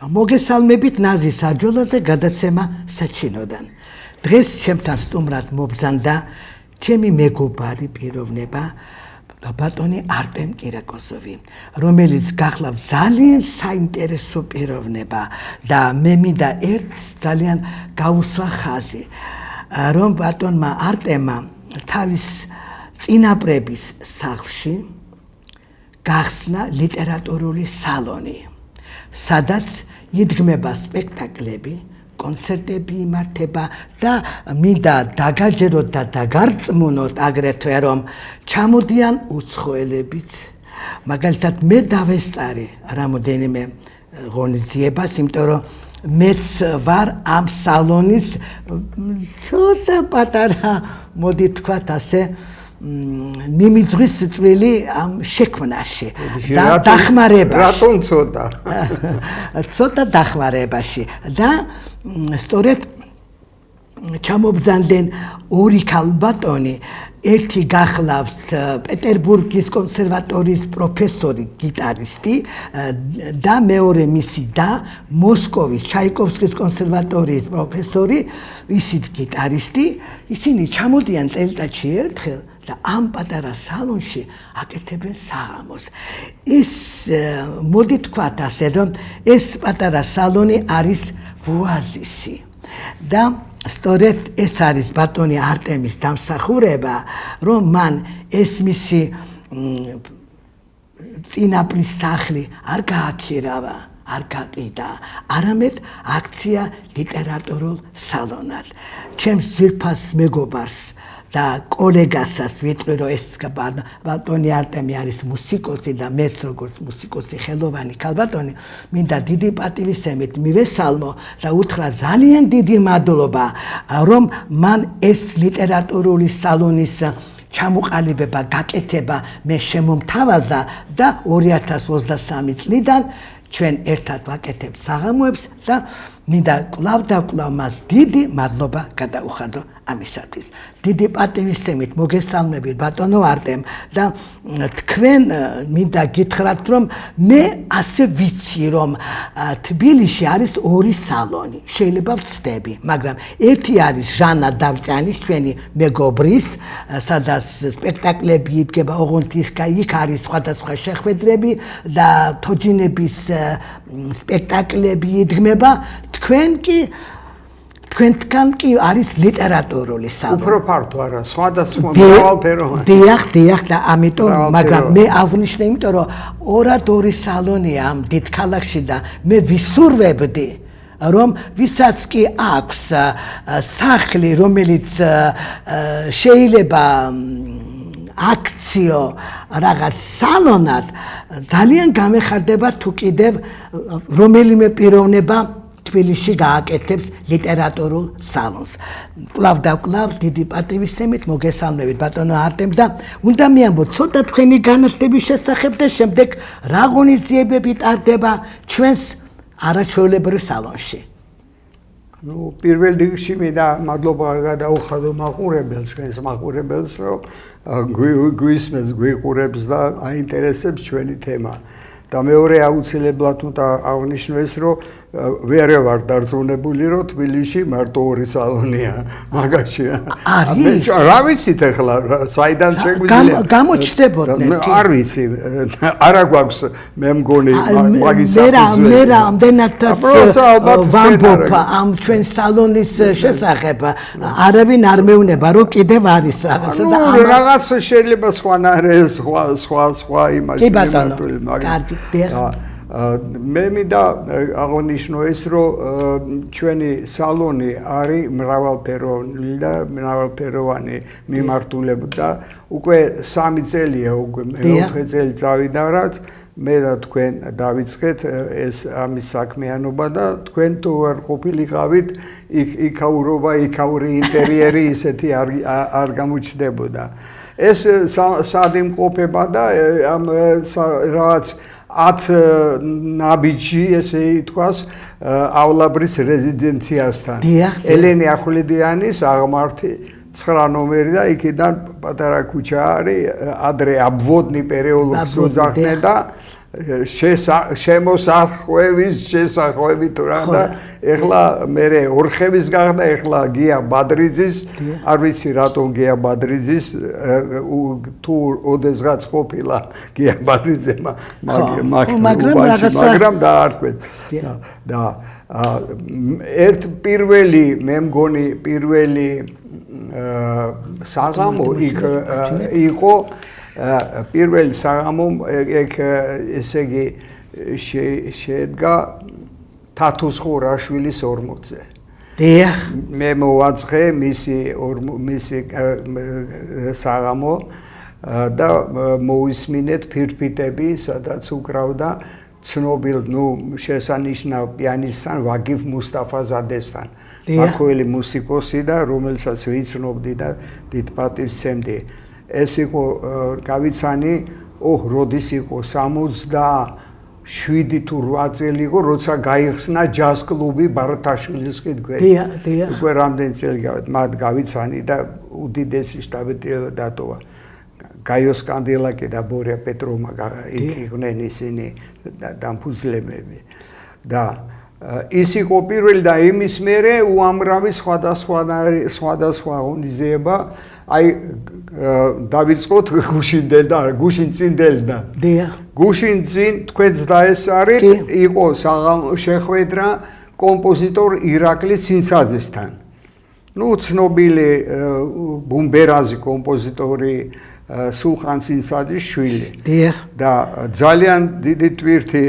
მოგესალმებით ნაზი საჯოლაზე გადაცემა საჩინოდან. დღეს ჩემთან სტუმრად მობრძანდა ჩემი მეგობარი პიროვნება ბატონი არტემ კირაკოსოვი, რომელიც გახლავთ ძალიან საინტერესო პიროვნება და მე მინდა ერთ ძალიან გაუსვა ხაზი, რომ ბატონმა არტემმა თავის წინაპრების სახლში გახსნა ლიტერატურული სალონი, სადაც იდგმება სპექტაკლები, კონცერტები იმართება და მინდა დაგაჯეროთ და დაგარწმუნოთ აგრეთვე რომ ჩამოდიან უცხოელებიც. მაგალითად მე დავესწარი რამოდენიმე ღონისძიებას, იმიტომ რომ მეც ვარ ამ სალონის ცოტა პატარა, მოდი თქვათ ასე, მიმიძღვის წვლილი ამ შექმნაში და დახმარებაში. რატომ ცოტა? ცოტა დახმარებაში და სწორედ ჩამობრძანდნენ ორი ქალბატონი, ერთი გახლავთ პეტერბურგის კონსერვატორიის პროფესორი, გიტარისტი და მეორე მისი და მოსკოვის ჩაიკოვსკის კონსერვატორიის პროფესორი, ისიც გიტარისტი. ისინი ჩამოდიან წელიწადში ერთხელ და ამ პატარა სალონში აკეთებენ საღამოს. ეს მოდი თქვათ ასე, რომ ეს პატარა სალონი არის ვოაზისი და სწორედ ეს არის ბატონი არტემის დამსახურება, რომ მან ეს მისი წინაპრის სახლი არ გააქირავა, არ გაყიდა, არამედ აქცია ლიტერატურულ სალონად. ჩემს ძვირფას მეგობარს და კოლეგასაც ვიტყვი, რომ ეს ბატონი არტემი არის მუსიკოსი და მეც როგორც მუსიკოსი ხელოვანი ქალბატონი, მინდა დიდი პატივისცემით მივესალმო და უთხრა ძალიან დიდი მადლობა, რომ მან ეს ლიტერატურული სალონის ჩამოყალიბება, გაკეთება მე შემომთავაზა და 2023 წლიდან ჩვენ ერთად ვაკეთებთ საღამოებს და მინდა კვლავ და კვლავ მას დიდი მადლობა გადაუხადო ამისათვის. დიდი პატივისცემით მოგესალმებით ბატონო არტემ და თქვენ მინდა გითხრათ, რომ მე ასე ვიცი, რომ თბილისში არის ორი სალონი, შეიძლება ვცდები, მაგრამ ერთი არის ჟანა დავჭანის, ჩვენი მეგობრის, სადაც სპექტაკლები იდგება, ოღონდ იქ არის სხვადასხვა შეხვედრები და თოჯინების სპექტაკლები იდგმება. თქვენთან კი არის ლიტერატურული სალონი. უფრო ფართო არა, სხვადასხვა მრავალფეროვანი. დიახ და ამიტომ, მაგრამ მე აღნიშნე, იმიტომ რომ ორად-ორი სალონია ამ დიდ ქალაქში და მე ვისურვებდი, რომ ვისაც კი აქვს სახლი, რომელიც შეიძლება აქციო რაღაც სალონად, ძალიან გამეხარდება თუ კიდევ რომელიმე პიროვნება თბილისში გააკეთებს ლიტერატურულ სალონს. კვლავ და კვლავ დიდი პატივისცემით მოგესალმებით ბატონო არტემ და უნდა მიამბოთ ცოტა თქვენი განათლების შესახებ და შემდეგ რა ღონისძიებები ტარდება ჩვენს არაჩვეულებრივ სალონში. პირველ რიგში მინდა მადლობა გადაუხადო მაყურებელს, ჩვენს მაყურებელს, რომ გვისმენს, გვიყურებს და აინტერესებს ჩვენი თემა. და მეორე აუცილებლად უნდა აღნიშნოს, რომ ვერ ვარ დარწმუნებული, რომ თბილისში მარტო ორი სალონია მაგაში. არის. რა ვიცით ახლა, საიდან შეგვიძლია? გამოჩნდებოდნენ. არ ვიცი, არა გვაქვს მე მგონი მაგის მე რამდენად ვამბობ ამ ჩვენ სალონის შესახებ, არავინ არ მეუნება, რომ კიდევ არის რაღაც და რაღაც შეიძლება სხვა იმაში. კი ბატონო, კარგი. მე მინდა აღნიშნო ეს, რომ ჩვენი სალონი არის მრავალფეროვანი და მრავალფეროვანი მიმართულებით და უკვე 3 წელია, უკვე 4 წელი წავიდა რაც მე და თქვენ დავიწყეთ ეს ამის საქმიანობა და თქვენ თუ არ ყოფილიყავით, იქაურობა, იქაური ინტერიერი ისეთი არ გამოჩნდებოდა. ეს სად იმყოფება და ამ რაღაც 10 ნაბიჯი, ესე ითქვას,ავლაბრის რეზიდენციასთან. ელენე ახვლედიანის აღმართი 9 ნომერი და იქიდან პატარა ქუჩა არის, ადრე აბვოდნი პერიოლოგს ოძახდნენ და შემოსახვევის შესახვევი თუ რა და ეხლა მე ორხევის გახდა ეხლა გია ბადრიძის არ ვიცი რატომ გია ბადრიძის თუ ოდესღაც ყოფილა გია ბადრიძე მაგრამ დაარქვეს და ერთ პირველი მე მგონი პირველი საღამო იქ იყო პირველი საღამო ეგ ესე იგი შედგა თათუს ხურაშვილის 40-ზე. დიახ. მე მოვაწყე მისი საღამო და მოვისმინეთ ფირფიტები, სადაც უკრავდა ცნობილ, შესანიშნავ პიანისტთან ვაგიფ მუსტაფაზადესთან. მაქოელი მუსიკოსი და რომელსაც ვიცნობდი და დიდ პატივს ვცემდი. ეს იყო გავიცანი, როდის იყო 67 თუ 8 წელი იყო, როცა გაიხსნა ჯაზ კლუბი ბარათაშვილის ხიდქვე. უკვე რამდენი წელი მათ გავიცანი და უდიდესი შტაბი დატოვა. გაიოს კანდელაკი და ბორია პეტროვმა იქ იყვნენ ისინი დამფუძნებლები. და ის იყო პირველი და იმის მერე უამრავი სხვადასხვა ღონისძიება აი დავიწყოთ გუშინწინდელიდან. გუშინწინ თქვენც დაესწარით, იყო შეხვედრა კომპოზიტორ ირაკლი ცინცაძესთან. ცნობილი ბუმბერაზი კომპოზიტორი სულხან ცინცაძის შვილი. და ძალიან დიდი ტვირთი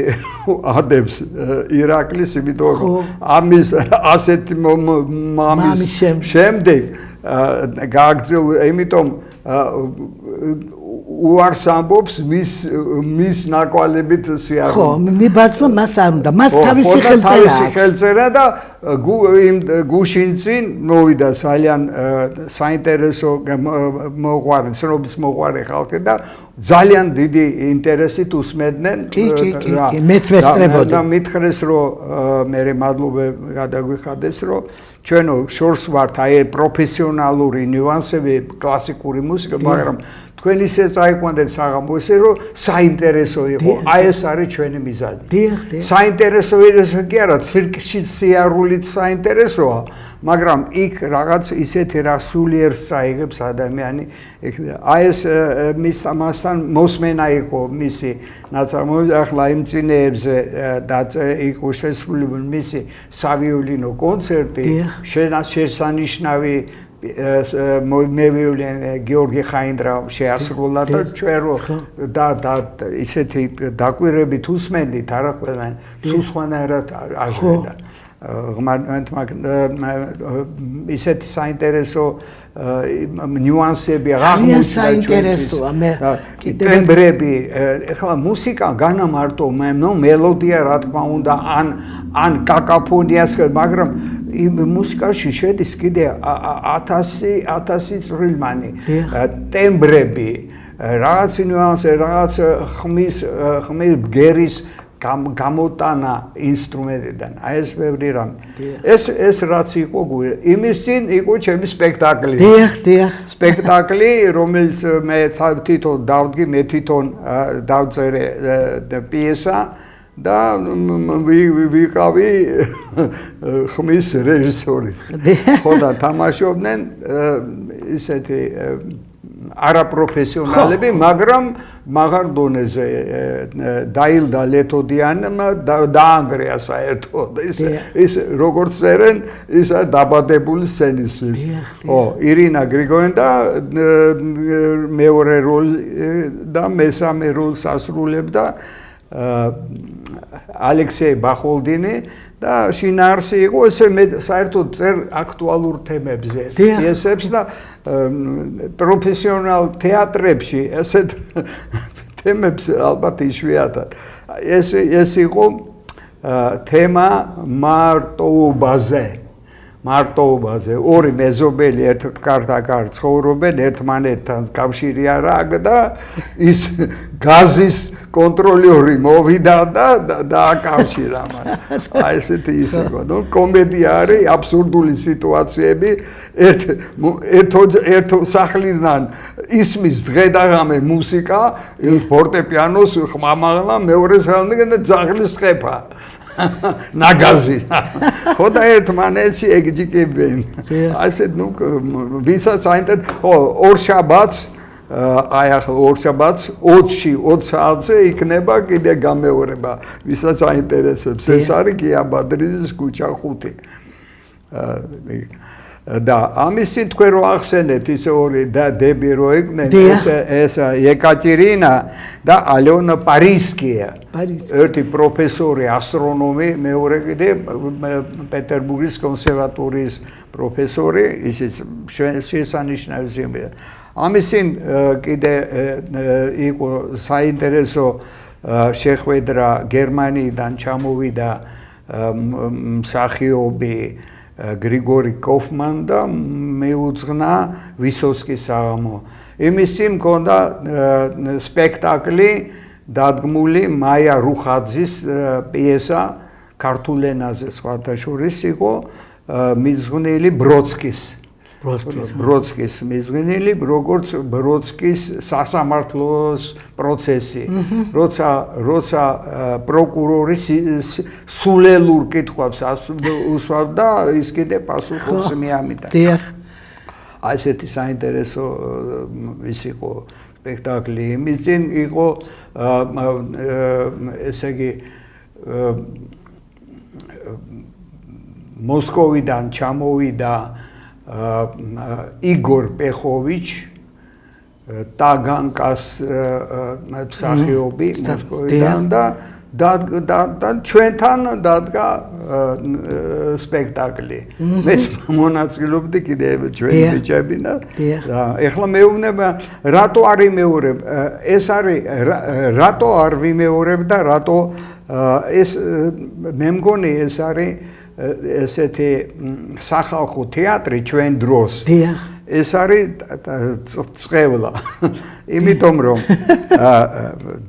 ადებს ირაკლის, იმიტომ რომ ამის ასეთი მამის შემდეგ გააგრძელდა, იმიტომ უარს ამბობს მის ნაკვალებით სიარული. ხო, მიბაძვა მას არ უნდა, მას თავისი ხელწერა და იმ გუშინწინ მოვიდა ძალიან საინტერესო მოყვარე, ცნობის მოყვარე ხალხი და ძალიან დიდი ინტერესით უსმენდნენ. მეც ვესწრებოდი. და მითხრეს, რომ მე მადლობა გადაგვიხადეს, რომ ჩვენო შორს ვართ აი პროფესიონალური ნიუანსები, კლასიკური მუსიკა, მაგრამ თქვენ ისე წაიყვანეთ საღამოზე, რომ საინტერესო იყო. აი ეს არის ჩვენი მიზანი. საინტერესო კი არა, ცირკში სიარულით საინტერესოა, მაგრამ იქ რაღაც ისეთი რა სულიერს წაიღებს ადამიანი. აი ეს მასთან მოსმენა იყო მისი ნაწარმოები. ახლა იმ წინეებზე იყო შესრულებული მისი სავიოლინო კონცერტი, შესანიშნავი მევიოლინე გიორგი ხაინდრა შეასრულა და ჩვენ და ისეთი დაკვირებით უსმენდით არა ყველანი სულ სხვანაირად აჟღერდა ისეთი საინტერესო ნიუანსები საინტერესოა მე ტემბრები ეხლა მუსიკა განა მარტო მელოდია რა თქმა უნდა ან კაკაფონიას მაგრამ იმ მუსიკაში შედის კიდე 1000 წვრილმანი ტემბრები რაღაც ნიუანსი რაღაც ხმის ბგერის გამოტანა ინსტრუმენტიდან აი ეს ბევრი რამე ეს რაც იყო იმის წინ იყო ჩემი სპექტაკლი დიახ სპექტაკლი რომელიც მე თვითონ დავდგი მე თვითონ დავწერე პიესა და ვიყავი ხმის რეჟისორი ხო და თამაშობდნენ ისეთი არაპროფესიონალები, მაგრამ მაღალ დონეზე დაილდა ლეთოდიანმა დაანგრია საერთოდ ის როგორც წერენ ისა დაბადებული სცენისთვის. ირინა გრიგორიანი და მეორე როლი და მესამე როლს ასრულებდა ალექსეი ბახოლდინი და შინაარსი იყო ესე მე საერთოდ წერ აქტუალურ თემებზე პიესებს და პროფესიონალ თეატრებში ესეთ თემებს ალბათ იშვიათად ეს იყო თემა მარტოობაზე მარტოობაზე ორი მეზობელი ერთგან ცხოვრობენ ერთმანეთთან კავშირი არ აქვს და ის გაზის კონტროლერი მოვიდა და დააკავშირა მას. აი ესეთი ის იყო. ნუ კომედია არის აბსურდული სიტუაციები ერთ სახლიდან ისმის დღე და ღამე მუსიკა ფორტეპიანოს ხმამაღლა მეორე სახლიდან და ძაღლის ხეფა. ნაგაზი. ხო და ერთმანეთში ეგჯიკებენ. აი ესეთ ნუ ვისაც აინტერესებს ორ შაბათს აი ახლა ორ შაბათს 20 საათზე იქნება კიდე გამეორება. ვისაც აინტერესებს ეს არის გიაბადრიზის ქუჩა 5. და ამისი თქვენ რო ახსენეთ ისე ორი და დები რო იყვნენ ეს ეკატერინა და ალეონა პარისკია ერთი პროფესორი ასტრონომი მეორე კიდე პეტერბურგის კონსერვატორიის პროფესორი ისიც შესანიშნავი ზემია ამისი კიდე იყო საინტერესო შეხვედრა გერმანიიდან ჩამოვიდა მსახიობი გრიგორი კოფმან და მეუძღვნა ვისოცკის საღამო. იმისი მქონდა სპექტაკლი დადგმული მაია რუხაძის პიესა ქართულ ენაზე სხვათა შორის იყო მიზღვნილი ბროდსკის მიზღვნილი როგორც ბროდსკის სასამართლოს პროცესი როცა პროკურორი სულელურ კითხვებს უსვამდა ის კიდე პასუხობს მიამიტა აი ესეთი საინტერესო ის იყო სპექტაკლი იმის წინ იყო ესე იგი მოსკოვიდან ჩამოვიდა იგორ პეხოვიჩ ტაგანკას მსახიობი მოსკოვიდან და ჩვენთან დადგა სპექტაკლი. მეც მონაწილეობდი კიდე ჩვენი ბიჭები და ეხლა მეუბნება რატო არ იმეორებ ეს არის რატო არ ვიმეორებ და რატო ეს მე მგონი ეს არის ესეთი სახალხო თეატრი ჩვენ დროს. ეს არის წევლა. იმიტომ რომ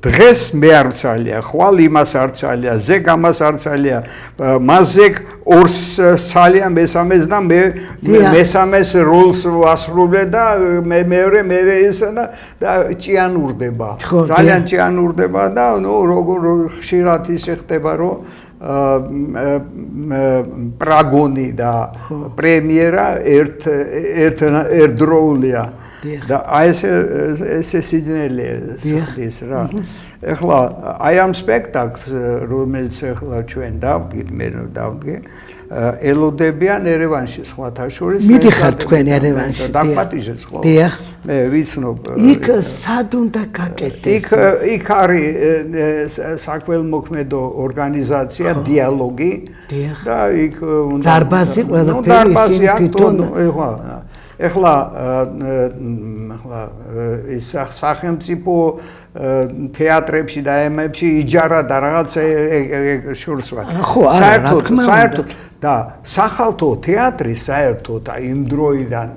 დღეს მე არ ვცალია, ხვალ იმას არ ვცალია, ზეგ ამას არ ვცალია, მასზე ორს ცალია მესამეს და მე მესამეს როლს ვასრულე და მეორე ისა და ჭიანურდება. ძალიან ჭიანურდება და ნუ როგორ ხშირად ისე ხდება რომ პრაგონი და პრემიერა ერთდროულია და აი ეს სიძნელია ის რა ეხლა აი ამ სპექტაკლს რომელიც ეხლა ჩვენ დავდგით მე დავდგე ელოდებიან ერევანში სხვათა შორის მიდიხარ თქვენ ერევანში დაპატიჟეს ხო მე ვიცნობ იქ სად უნდა გაკეთდეს იქ არის საქველმოქმედო ორგანიზაცია დიალოგი და იქ უნდა დარბაზი ყველაფერი ისინი თვითონ ეხლა ის სახელმწიფო თეატრებში და ემებში იჯარა და რაღაცა შორს ვარ საერთოდ და სახალხო თეატრი საერთოდ იმ დროიდან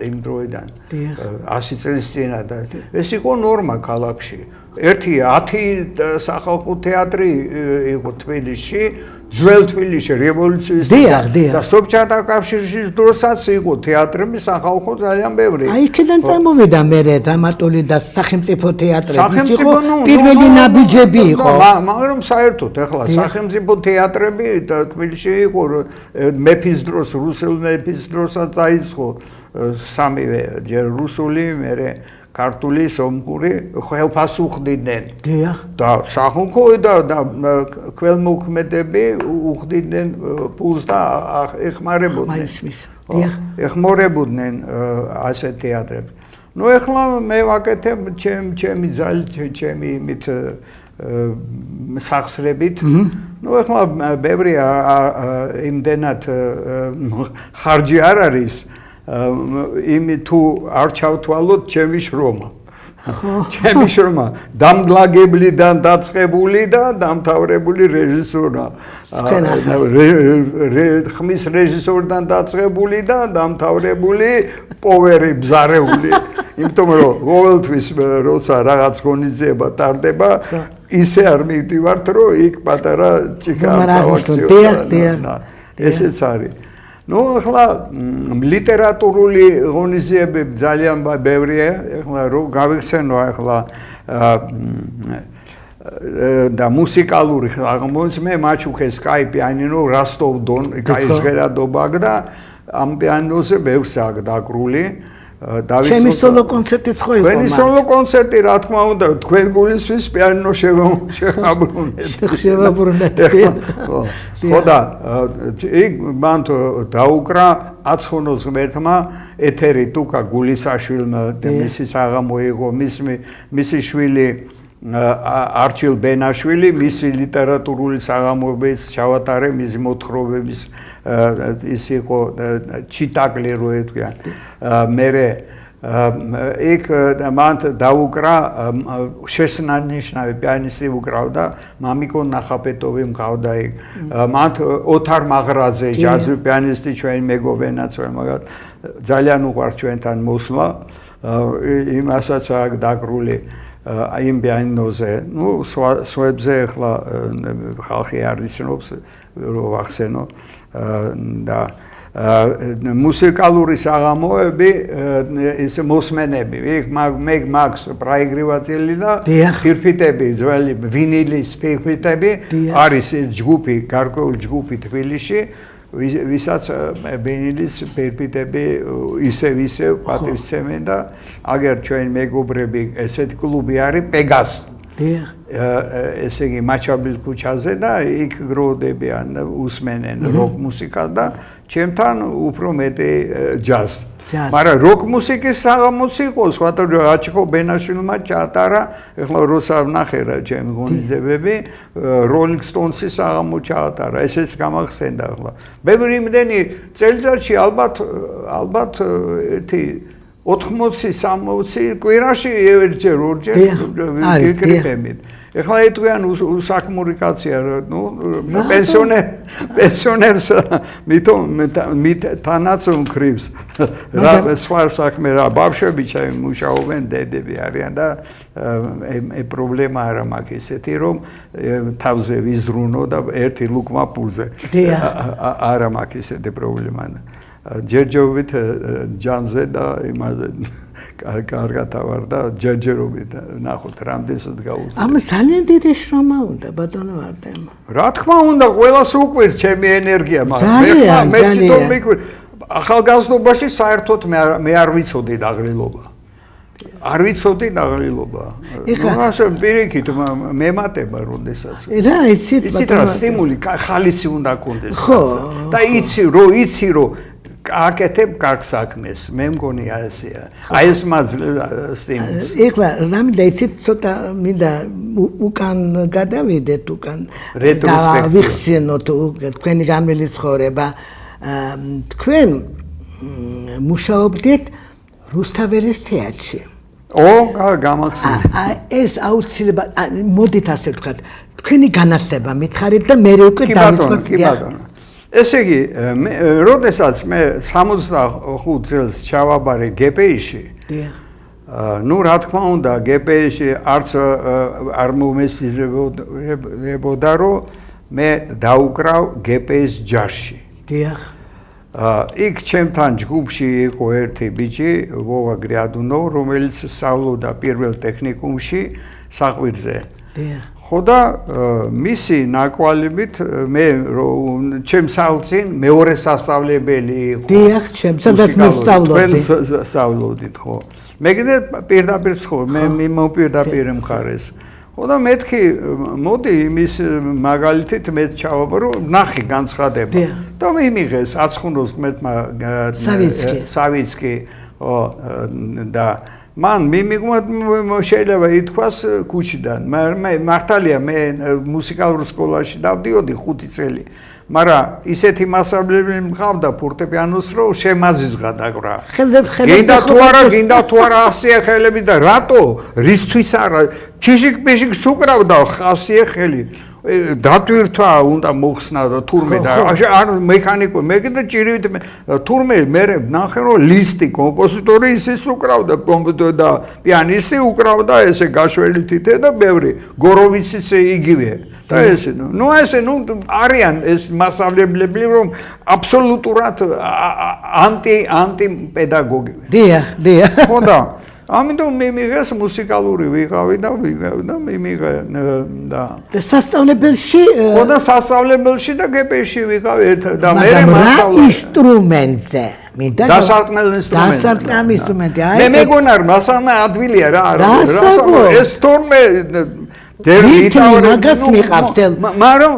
100 წლის წინა და ეს იყო ნორმა ქალაქში. 10 სახალხო თეატრი იყო თბილისში, ძველ თბილისში რევოლუციის და საბჭოთა კავშირის დროსაც იყო თეატრები სახალხო ძალიან ბევრი. აი იქიდან წამოვიდა მერე დრამატული და სახელმწიფო თეატრები იყო პირველი ნაბიჯები იყო. მაგრამ საერთოდ ეხლა სახელმწიფო თეატრები თბილისში იყო მეფის დროს, რუსულ მეფის დროსაც დაიწყო სამივე ჯერ რუსული, მერე ქართული, სომხური ხელფას უხდიდნენ. და სახალხო და ქველმოქმედები უხდიდნენ პულს და ეხმარებოდნენ. ეხმარებოდნენ ასე თეატრებს. ნუ ეხლა მე ვაკეთებ ჩემი ძალით, ჩემი იმით სახსრებით. ნუ ეხლა ბევრი იმდენად ხარჯი არ არის. თუ არ ჩავთვალოთ ჩემი შრომა. ჩემი შრომა დამლაგებლიდან დაწყებული და დამთავრებული რეჟისორა ხმის რეჟისორიდან დაწყებული და დამთავრებული პოვერი ბზარეული. იმიტომ რომ ყოველთვის როცა რაღაც ღონისძიება ტარდება, ისე არ მივდივართ, რომ იქ პატარა ჭიქა ავაქციო. ესეც არის. ნუ ახლა ლიტერატურული ღონისძიებები ძალიან ბევრია, ახლა რო გავიხსენო ახლა და მუსიკალური აღმოჩნდა მე მაჩუქეს კაი პიანინო რასტოვ-დონ კაი ჟღერადობა და ამ პიანინოზე ბევრს აქვს დაკრული ჩემი სოლო კონცერტიც ხო იყო თქვენი სოლო კონცერტი რა თქმა უნდა თქვენ გულისთვის პიანინო შევაბრუნეთ ხო და იქ მან დაუკრა აცხონოს ღმერთმა ეთერი თუკა გულისაშვილმა მისი საღამო იყო მისი შვილი არჩილ ბენაშვილი მისი ლიტერატურული საღამოებიც ჩავატარე მისი მოთხრობების ის იყო ჩიტაკლი რო ეთქვია მერე იქ მან დაუკრა შესანიშნავი პიანისტი უკრავდა მამიკო ნახაპეტოვი მყავდა იქ მან ოთარ მაღრაძე ჯაზი პიანისტი ჩვენი მეგობენაც მაგათ ძალიან უყვარს ჩვენთან მოსვლა იმასაც აქვს დაკრული იმ პიანინოზე ნუ სხვებზე ახლა ხალხი არ იცნობს რო ვახსენო და მუსიკალური საღამოები ის მოსმენები იქ მაგს პრაიგრივატელი და ფირფიტები ძველი ვინილის ფირფიტები არის ჯგუფი გარკვეული ჯგუფი თბილისში ვისაც ვინილის ფირფიტები ისევ პატივცემენ და აგერ ჩვენი მეგობრები ესეთი კლუბი არის პეგას ესე იგი მაჩაბლის ქუჩაზე და იქ გროვდებიან უსმენენ როკ მუსიკას და ჩემთან უფრო მეტი ჯაზ მაგრამ როკ მუსიკის საღამოც იყო სხვათა აჩიკო ბენაშვილმა ჩაატარა ეხლა როცა ვნახე რა ჩემი ღონისძიებები როლინგ სტონსის საღამო ჩაატარა ესეც გამახსენდა ახლა ბევრი იმდენი წელიწადში ალბათ ერთი 80-60 კვირაში ერთჯერ ორჯერ ვიკრიფებით ეხლა ეთქვიან უსაქმური კაცია ნუ პენსიონერს თანაც უმქრიბს რა სხვა საქმე რა ბავშვები ჩემი მუშაობენ დედები არიან და პრობლემა არა მაქვს ესეთი რომ თავზე ვიზრუნო და ერთი ლუკმა პურზე არა მაქვს ესეთი პრობლემა ჯერჯერობით ჯანზე და იმაზე კარგად ავარ და ჯერჯერობით ნახოთ რამდენსაც გავუძლო. ამ ძალიან დიდი შრომა უნდა ბატონო ვარდემ. რა თქმა უნდა, ყველას უყვირს ჩემი ენერგია, მაგრამ მე თვითონ მიყვირს. ახალგაზრდობაში საერთოდ მე არ ვიცოდი დაღლილობა. არ ვიცოდი დაღლილობა. ასე პირიქით მემატება როდესაც. რა იცით რა სტიმული ხალისი უნდა კონდეს. და იცი რომ აკეთებ კარგ საქმეს, მე მგონი ასეა. აი ეს სტიმულს. ეხლა რამე იცით ცოტა მინდა უკან გადავიდეთ უკან და ვიხსენოთ თქვენი განვლილი ცხოვრება. თქვენ მუშაობდით რუსთაველის თეატრში. გამახსენე. ეს აუცილებლად მოდით ასე ვთქვათ, თქვენი განათლება მითხარით და მე უკვე დავიწყოთ. ესე იგი, როდესაც მე 65 წელს ჩავაბარე გპ-ში, ნუ რა თქმა უნდა, გპ-ში არც არ მომესიზრებოდა, რომ მე დაუკრავ გპ-ის ჯარში. დიახ. იქ ჩემთან ჯგუფში იყო ერთი ბიჭი, ვოვა გრიადუნოვ, რომელიც სწავლობდა პირველ ტექნიკუმში საყვირზე. დიახ. ხო და მისი ნაკვალებით მე ჩემს ალწინ მეორე სასწავლებელი იყო. დიახ, სადაც მე ვსწავლობდი. ვსწავლობდით, ხო. მეგრე პირდაპირ მე მოპირდაპირ მხარეს. ხო და მეთქი მოდი იმის მაგალითით მე ჩავაბარო, ნახი განცხადება. და მიმიღეს აცხუნოს ღმერთმა სავიცკი, ხო და მან შეიძლება ითქვას ქუჩიდან. მართალია მე მუსიკალურ სკოლაში დავდიოდი 5 წელი. მაგრამ ისეთი მასწავლებელი მყავდა ფორტეპიანოს რომ შემაზიზღა დაკვრა. გინდა თუ არა ასია ხელები და რატო? რისთვის არა? ჩიშიკ-პიშიკს უკრავდა ხასია ხელი. დატვირთვა უნდა მოხსნა და თურმე და არ მექანიკო მე კიდე ჭირით თურმე მე ნახე რომ ლისტი კომპოზიტორი ისიც უკრავდა კომპოზიტორი და პიანისტი უკრავდა ესე გაშველი თითე და ბევრი გოროვიციც იგივე და ესე ნუ ესე ნუ არიან ეს მასწავლებლები რომ აბსოლუტურად ანტი პედაგოგი დიახ ხო და ამიტომ მე მიღეს მუსიკალური ვიყავი და მიღე და სასწავლებელში ხო და სასწავლებელში და გპ-ში ვიყავი ერთ და მე მასწავლე ინსტრუმენტზე დასარტყმელ ინსტრუმენტი მე მეგონა რომ მასალა ადვილია რა ეს თორმე მაგრამ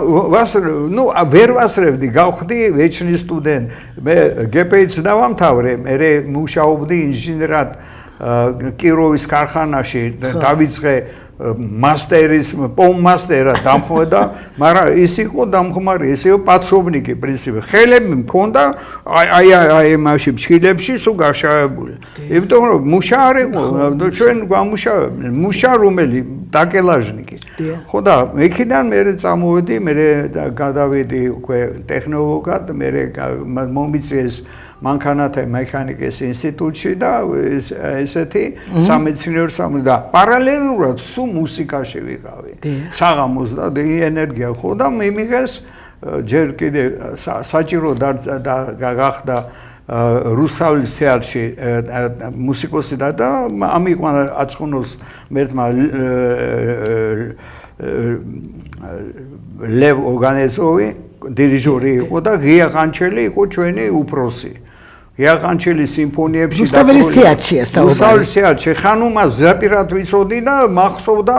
ნუ ვერ ვასრევდი გავხდი ვეჩნი სტუდენტ მე გპ-იც დავამთავრე მე მუშაობდი ინჟინერად კიროვის ქარხანაში დავიწყე მასტერის პომასტერა დამხმოდა მაგრამ ის იყო დამხმარე ეს იყო პაცოვნიკი პრინციპი ხელები მქონდა აი მაშინ ფშილებში სულ გაშავებული იმიტომ რომ მუშა არ იყო ჩვენ გვამუშავებდნენ მუშა რომელი დაკელაჟნიკი ხო და იქიდან მე წამოვედი მე გადავედი უკვე ტექნოლოგად მე მომიწიეს მანქანათა მექანიკის ინსტიტუტში და ესეთი სამეცნიერო სამუშაო და პარალელურად სულ მუსიკაში ვიყავი საღამოს და ენერგია ხო და მიღეს ჯერ კიდე საჭირო და გახდა რუსთავის თეატრში მუსიკოსი და ამიყვანა აწყონოს მერტმა ლევ ორგანეზოვი დირიჟორი იყო და ღია ყანჩელი იყო ჩვენი უფროსი ღია ყანჩელი სიმფონიებში რუსთავის თეატრშია რუსთავის თეატრში ხანუმა ზაპირად ვიცოდი და მახსოვდა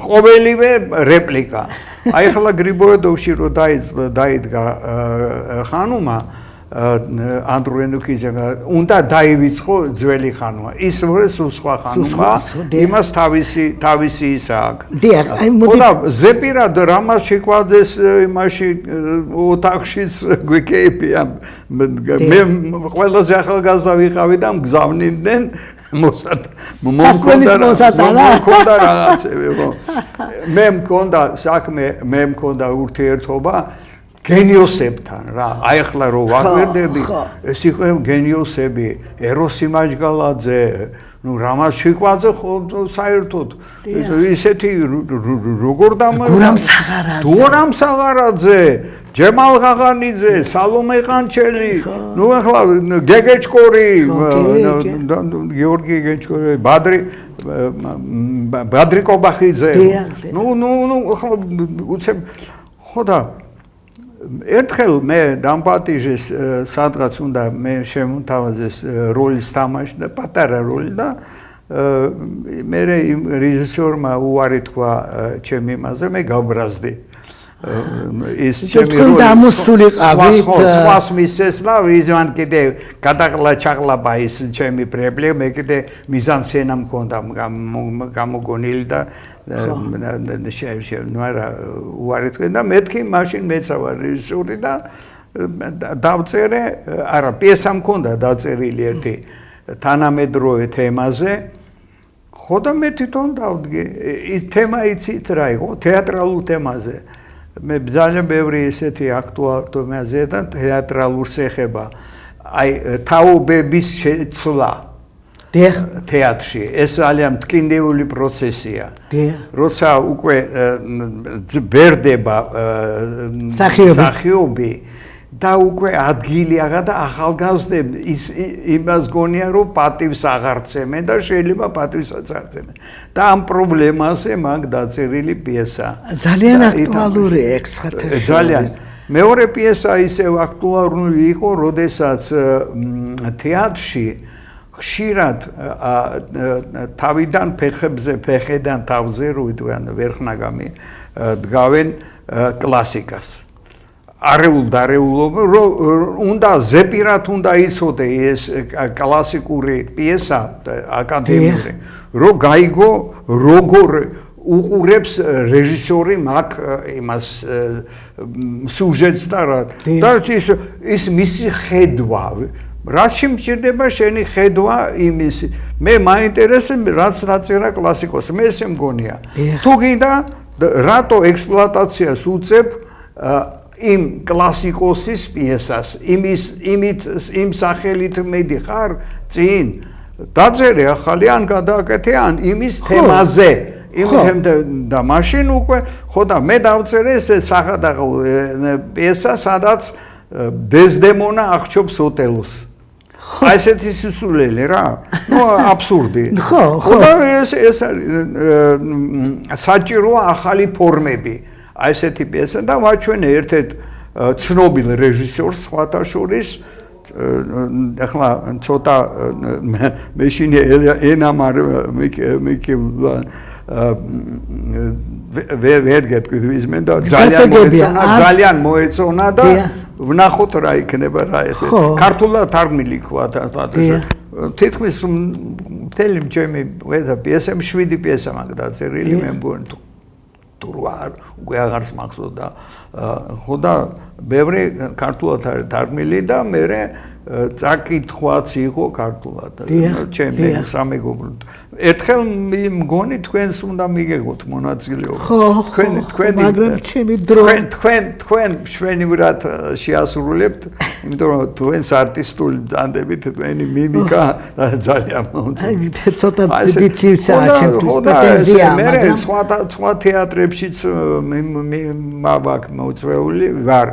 ყოველივე რეპლიკა აი ახლა გრიბოედოვში რო დაიდგა ხანუმა ანდროენუკიძე უნდა დაივიწყო ძველი ხანუმა ის სხვა ხანუმა იმას თავისი ისა აქვს დიახ აი მოდი ზეპირად რამას შეკვაძეს იმაში ოთახშიც გვიკეიფია მე ყველაზე ახალგაზრდა ვიყავი და მგზავნიდნენ მომქონდა რაღაცები ხო მე მქონდა საქმე მე მქონდა ურთიერთობა გენიოსებთან რა აი ახლა რო ვაკვირდები ეს იყო გენიოსები ეროსი მაჯგალაძე ნუ რამაზ შიკვაძე საერთოდ ისეთი როგორ გურამ საღარაძე ჯემალ ღაღანიძე სალომე ყანჩელი ნუ ახლა გეგეჭკორი გიორგი გეგეჭკორი ბადრი კობახიძე ნუ ახლა უცებ ხო და ერთხელ მე დამპატიჟეს სადღაც უნდა მე შემოთავაზეს როლის თამაში და პატარა როლი და მე რეჟისორმა უარი თქვა ჩემი იმაზე მე გავბრაზდი ის ჩემი როლი დამოსულიყავით სხვას მისცეს და ვიზან კიდე გადაყლა ჩაღლაბა ის ჩემი პრებლე მე კიდე მიზანსცენა მქონდა გამოგონილი და მაგრამ უარი თქვენ და მეთქი მაშინ მეცა ვარ რეჟისორი და დავწერე არა პიესა მქონდა დაწერილი ერთი თანამედროვე თემაზე ხო და მე თვითონ დავდგე ის თემა იცით რა იყო თეატრალურ თემაზე მე ძალიან ბევრი ესეთი აქტუალურობაზე და თეატრალურს ეხება აი თაობების შეცვლა თეატრში ეს ძალიან მტკინეული პროცესია როცა უკვე ბერდება სახიობი და უკვე ადგილი აღარ და ახალგაზრდები ის იმას გონია რომ პატივს აღარცემენ და შეიძლება პატივსაც არცემენ და ამ პრობლემაზე მაგ დაწერილი პიესა ძალიან აქტუალურია ეგ ძალიან მეორე პიესა ისევ აქტუალური იყო როდესაც თეატრში ხშირად თავიდან ფეხედან თავზე როიდან ვერხნაგამი დგავენ კლასიკას არეულ დარეულობა უნდა ზეპირად უნდა იცოდე ეს კლასიკური პიესა აკადემიური რომ გაიგო როგორ უყურებს რეჟისორი მაგ იმას სიუჟეტს და ის მისი ხედვა რაც შემჭირდება შენი ხედვა იმის მე მაინტერესებს რაც დაწერა კლასიკოსი მე ესე მგონია თუ გინდა რატო ექსპლუატაციას უწევ იმ კლასიკოსის პიესას, იმ სახელით მედიხარ წინ დაწერე ახალი ან გადააკეთე ან იმის თემაზე და მაშინ უკვე ხო და მე დავწერე ესე სახადაღო პიესა სადაც დეზდემონა აღჩობს ოტელოს აი ესეთი სისულელი რა ნუ აბსურდი ხო და ეს საჭიროა ახალი ფორმები აი ესეთი პიესა და ვაჩვენე ერთ-ერთ ცნობილ რეჟისორს სხვათა შორის ახლა ცოტა მეშინე ენამარ მიკი ვერ გეტყვი ვიზმენ და ძალიან მოეწონა და ვნახოთ რა იქნება რა ეს ქართულად თარგმნილი ხვა თითქმის მთელი ჩემი პიესები 7 პიესა მაქვს დაწერილი მე მგონი თუ უკვე აღარს მახსოვს და ხო და ბევრი ქართულად თარგმნილი და მე წაკითხვაც იყო ქართულად ჩემი სამეგობრო ერთხელ მგონი თქვენს უნდა მიგეგოთ მონაწილეობა მაგრამ ჩემი დრო თქვენ შვენივრად შეასრულებთ იმიტომ რომ თქვენს არტისტული დანდებით თქვენი მიმიკა ძალიან მოუწევს ცოტა დიდი პრეტენზია მაგრამ სხვა თეატრებშიც მავაკ მოუწვეული ვარ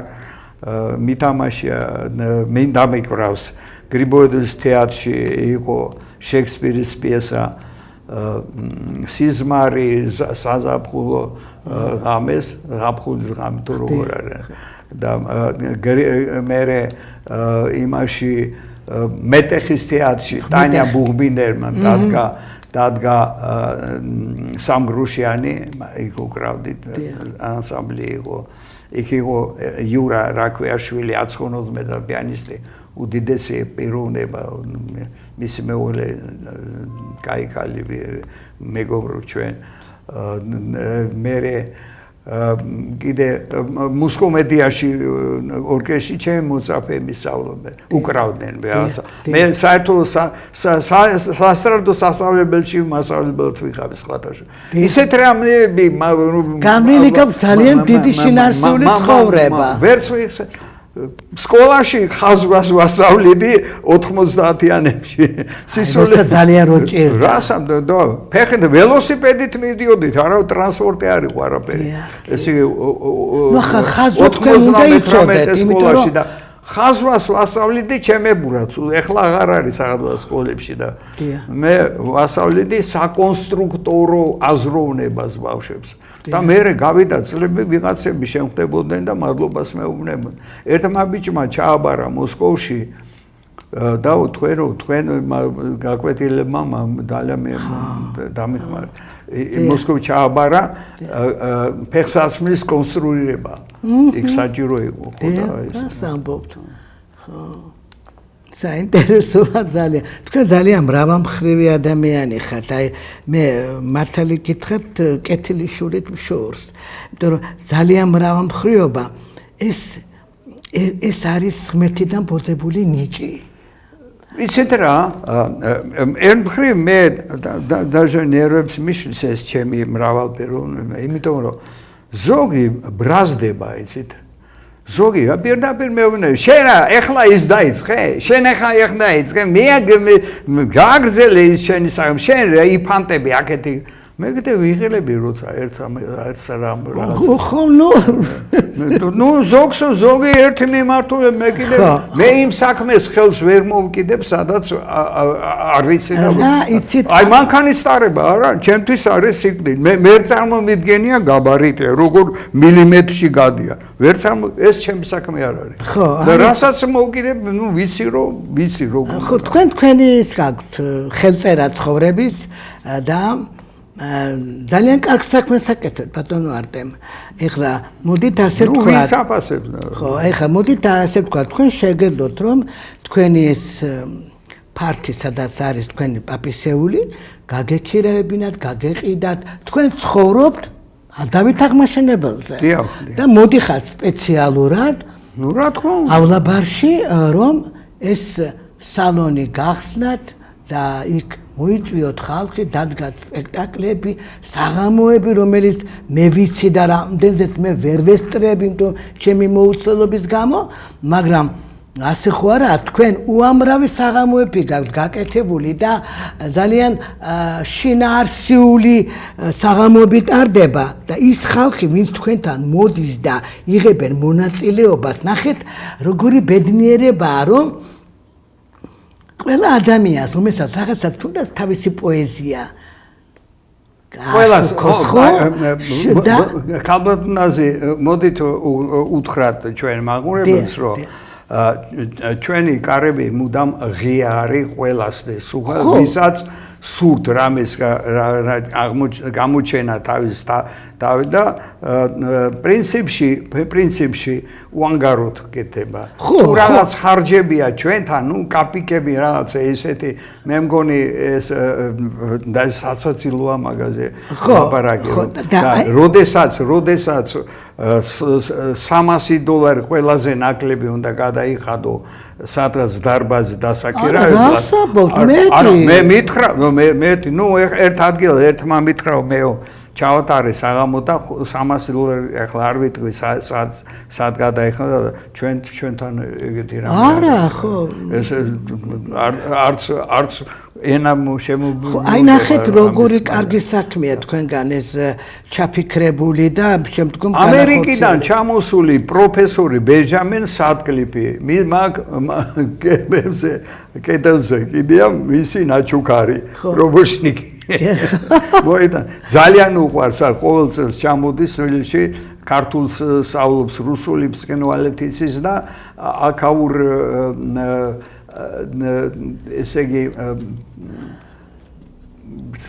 მითამაშია მე დამეკვრავს გრიბოედოვის თეატრში იყო შექსპირის პიესა სიზმარი საზაფხულო ღამეს ზაფხულის ღამე თუ როგორ არის და მე იმაში მეტეხის თეატრში ტანია ბუღბინერმა დადგა სამგრუშიანი იქ უკრავდით ანსამბლი იყო იქ იყო იურა რაკვიაშვილი აცხონოზმე და პიანისტი უდიდესი პიროვნება მისი მეუღლე კაიკალი მეგობრო ჩვენ მე კიდე მუსკომედიაში ორკესტრში ჩემი მოწაფეები სწავლობენ უკრავდნენ მე საერთოდ სასტრადო სასწავლებელში მასწავლებლად ვიყავი სხვათაშორ ისეთ რამეები გამილი გაქვს ძალიან დიდი შინაარსული ცხოვრება ვერც ვიხსენ სკოლაში ხაზვას ვასწავლიდი 90-იანებში სისულე ძალიან როჭირდა რასამ და ფეხით ველოსიპედით მიდიოდით არა ტრანსპორტი არ იყო არაფერი ესე ნუ ხაზვა თქვენ უნდა იცოდეთ იმიტომ რომ ხაზვას ვასწავლიდი ჩემებურად ეხლა აღარ არის რაღაცა სკოლებში და მე ვასწავლიდი საკონსტრუქტორო აზროვნებას ბავშვებს და მე გავიდა წლები ვიღაცები შემხდებოდნენ და მადლობას მეუბნებოდნენ ერთმა ბიჭმა ჩააბარა მოსკოვში და თქვენ გაკვეთილებმა დამიხმარა მოსკოვში ჩააბარა ფეხსაცმლის კონსტრუირება იქ საჭირო იყო ხო და ეს ამბობთ ხო საინტერესოა ძალიან თქვენ ძალიან მრავალმხრივი ადამიანი ხართ აი მე მართალი გითხრათ კეთილი შურით მშორს იმიტომ რომ ძალიან მრავალმხრივობა ეს არის ღმერთიდან ბოძებული ნიჭი იცით რა ერთხელ მე დაჟე ნერვებს მიშლის ეს ჩემი მრავალფეროვნება იმიტომ რომ ზოგი ბრაზდება იცით ზოგი პირდაპირ მეუბნები შენ ეხლა ის დაიწყე შენ ეხლა დაიწყე მე გააგრძელე ის შენი საქმე შენ იფანტები აქეთი მე კიდე ვიღელები როცა ერთ რამ ხო ნუ ზოგი ერთი მიმართულე მე კიდე მე იმ საქმეს ხელს ვერ მოვკიდებ სადაც არ ვიცი აი მანქანის სტარება არა ჩემთვის არის სიკვდილი მე ვერ წარმომიდგენია გაბარიტი როგორ მილიმეტრში გადია ვერ ეს ჩემი საქმე არ არის და რასაც მოვკიდებ ნუ ვიცი როგორ ხო თქვენი ის გაქვთ ხელწერა ცხოვრების და ძალიან კარგ საქმეს აკეთებთ ბატონო არტემ. ეხლა მოდით ასე ვთქვათ. ნუ ვინც აფასებს. ხო, ეხლა მოდით ასე ვთქვათ, თქვენ შეგეძლოთ რომ თქვენი ეს ფართი სადაც არის თქვენი პაპისეული, გაგექირავებინათ, გაგეყიდათ, თქვენ ცხოვრობთ დავით აღმაშენებელზე. და მოდიხართ სპეციალურად, ნუ რა თქმა უნდა, ავლაბარში რომ ეს სალონი გახსნათ და იქ მოიწვიოთ ხალხი, დადგა სპექტაკლები, საღამოები, რომელიც მე ვიცი და რამდენზეც მე ვერ ვესწრები, იმიტომ ჩემი მოუცლელობის გამო, მაგრამ ასე ხო არა, თქვენ უამრავი საღამოები გაქვთ გაკეთებული და ძალიან შინაარსიული საღამოები ტარდება და ის ხალხი, ვინც თქვენთან მოდის და იღებენ მონაწილეობას, ნახეთ, როგორი ბედნიერებაა, რომ ყველა ადამიანს, რომელსაც რაღაცა თუნდაც თავისი პოეზია ყველას ქალბატონაზე მოდით უთხრათ ჩვენ მაყურებელს, რომ ჩვენი კარები მუდამ ღია არის ყველასთვის, ვისაც სურთ რამეს გამოჩენა თავის თავი და პრინციპში უანგაროდ კეთება. თუ რაღაც ხარჯებია ჩვენთან, ნუ კაპიკები რაღაცა ესეთი, მე მგონი ეს და საცაცილოა მაგაზე ლაპარაკი. და როდესაც $300 ყველაზე ნაკლები უნდა გადაიხადო სადღაც დარბაზი დასაკირაებლად. არა, მე მითხრა, მეტი, ნუ ერთ ადგილას ერთმა მითხრა, მეო ჩავატარე საღამო და $300 ახლა არ ვიტყვი სად გადაიხადა და ჩვენთან ეგეთი რამე. არა, ხო. ეს არც ენა შემოგვიყვება. აი ნახეთ როგორი კარგი საქმეა თქვენგან ეს ჩაფიქრებული და შემდგომ ამერიკიდან ჩამოსული პროფესორი ბენჯამინ სატკლიფი მაგ კედელზე კიდია მისი ნაჩუქარი პრობოშნიკი. მოიდა ძალიან უყვარს ყოველ წელს ჩამოდის თბილისში ქართულს სწავლობს რუსული ფსიქოანალიტიკის და აქაურ ესე იგი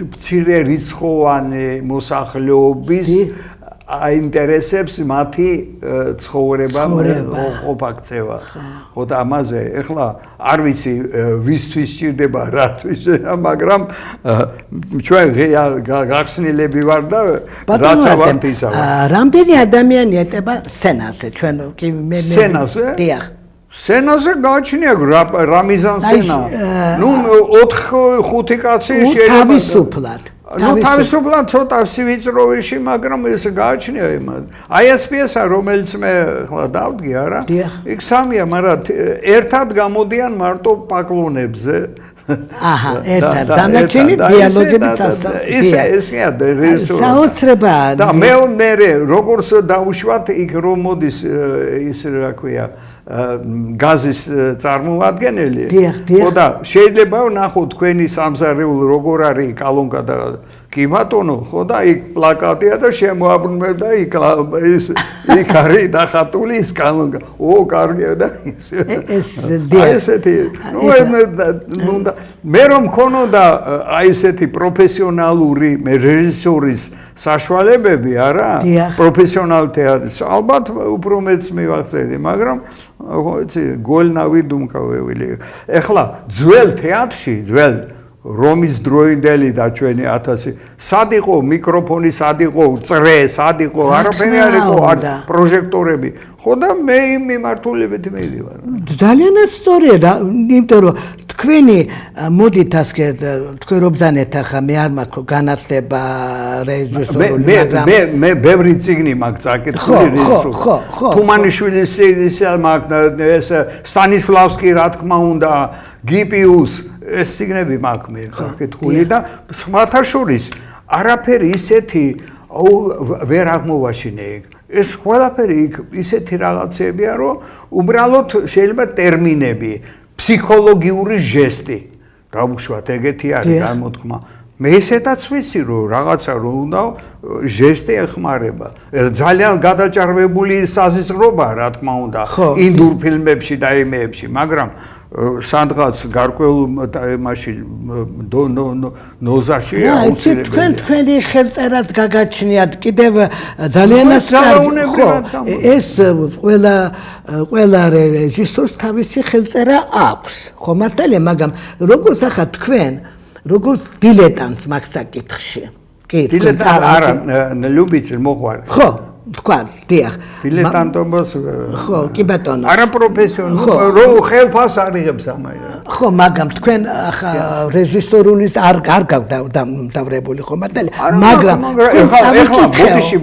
მცირე რიცხოვანი მოსახლეობის აინტერესებს მათი ცხოვრება ყოფაქცევა. ხო და ამაზე ეხლა არ ვიცი ვისთვის სჭირდება რატვის, მაგრამ ჩვენ გახსნილები ვარ და რაც ავართ ისა. რამდენი ადამიანი ეტება სცენაზე ჩვენ კი მე სცენაზე? დიახ. სცენაზე გააჩნია რა მიზანსცენა. ნუ 4-5 კაცი შეიძლება თავისუფლად. თავისუფლად ცოტა სივიწროვიში, მაგრამ ეს გააჩნია იმად. ISPS-ა რომელიც მე ხლა დავდგი არა? იქ სამია, მაგრამ ერთად გამოდიან მარტო პაკლონებზე. აჰა, ერთად. დანარჩენი დიალოგებიც ასაა. ესეა რეჟისორი. საოცრებაა. და მე როგორც დავუშვათ იქ რომ მოდის ის რა ქვია გაზის წარმოადგენელი. ხო და შეიძლება ნახოთ თქვენი სამზარეულ როგორ არის კალონკა და კი ბატონო, ხო და იქ პლაკატია და შემოაბრუნებ და იქ არის დახატული ის კალონკა. კარგია და ესეთი. მე რომ მქონოდა აი ესეთი პროფესიონალური რეჟისორის საშუალებები, არა? პროფესიონალ თეატრის. ალბათ უფრო მეც მივახცევდი, მაგრამ იცი, გოლნავი დუმკავებული. ეხლა ძველ თეატრში, ძველ რომის დროინდელი და ჩვენი 1000 სად იყო მიკროფონი, სად იყო წრე, სად იყო არაფერი არ იყო, პროჟექტორები. ხო და მე იმ მიმართულებით მივიდივარ. ძალიან სწორია და იმიტომ რომ თქვენი მოდით ასკე თქვენ რომ ბძანეთ ახლა მე არ მაქვს განათლება რეჟისორული მაგრამ მე ბევრი წიგნი მაქვს წაკითხული რეჟისორი. თუმანიშვილის ისე მაქვს ეს სტანისლავსკი რა თქმა უნდა, გიპიუს ეს წიგნები მაქვს მე წაკითხული და სხვათა შორის არაფერი ისეთი ვერ აღმოვაშინე ეგ. ეს ყველაფერი ისეთი რაღაცებია, რომ უბრალოდ შეიძლება ტერმინები, ფსიქოლოგიური ჟესტი. გავუშვათ, ეგეთი არის გამოთქმა. მე ესეთაც ვიცი, რომ რაღაცა რომ უნდა ჟესტი ეხმარება. ძალიან გადაჭარბებული საზისრობა, რა თქმა უნდა, ინდურ ფილმებში და იმეებში, მაგრამ სადღაც გარკვეულ მაშინ ნოზაში აუცილებელი. თქვენი ხელწერაც გაგაჩნიათ კიდევ ძალიან კარგი. ეს ყველა რეჟისორს თავისი ხელწერა აქვს. ხო მართალია, მაგრამ როგორც ახლა თქვენ, როგორც დილეტანტს მაგ საკითხში. დილეტანტ არა, ლუბიცი მოყვარე. ხო, თქვა, დიახ. დილეტანტობას ხო, კი ბატონო. არაპროფესიონალ რო ხელფას არიღებს ამაირა. ხო, მაგრამ თქვენ ახლა რეჟისორულის არ გაქვთ დავრებული ხო მართალი, მაგრამ ეხლა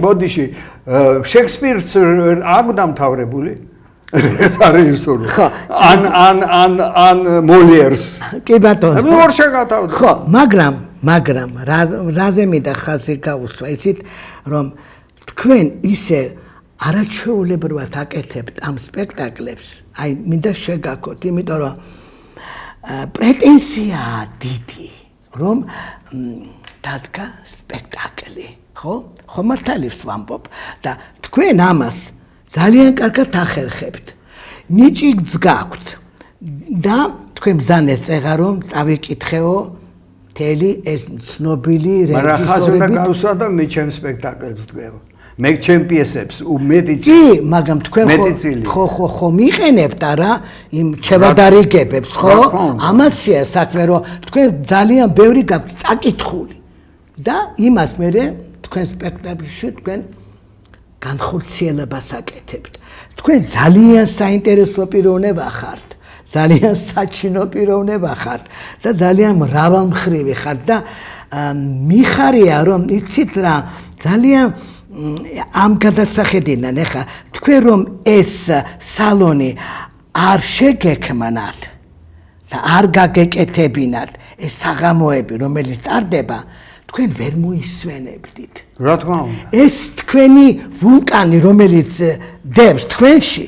ბოდიში შექსპირს არ დამთავრებული ეს რეჟისორი ან მოლიერს კი ბატონო ვერ შეგათავდა ხო მაგრამ რაზე მინდა ხაზი გაუსვა იცით რომ თქვენ ისე არაჩვეულებრივად აკეთებთ ამ სპექტაკლებს აი მინდა შეგაქოთ იმიტომ რომ პრეტენზიაა დიდი რომ დადგა სპექტაკლი ხო მართალებს ვამბობ და თქვენ ამას ძალიან კარგად ახერხებთ ნიჭიც გაქვთ და თქვენ ბრძანეთ წეღა რომ წავიკითხეო მთელი ეს ცნობილი რეჟისორები მაგრამ ხაზი უნდა გავსვა და მე ჩემ სპექტაკლებს ვდგევ მე ჩემ პიესებს უმეტიც კი მაგრამ თქვენ ხო მიყენებთ არა იმ ჩევადარიგებებს ხო ამასია საქმე რომ თქვენ ძალიან ბევრი გაქვთ წაკითხული და იმას მე თქვენ სპექტაკლში თქვენ განხორციელებას აკეთებთ. თქვენ ძალიან საინტერესო პიროვნება ხართ, ძალიან საჩინო პიროვნება ხართ და ძალიან მრავალმხრივი ხართ და მიხარია რომ იცით რა ძალიან ამ გადასახედიდან ეხა თქვენ რომ ეს სალონი არ შეგექმნათ და არ გაგეკეთებინათ ეს საღამოები რომელიც ტარდება თქვენ ვერ მოისვენებდით. რა თქმა უნდა. ეს თქვენი ვულკანი, რომელიც დევს თქვენში,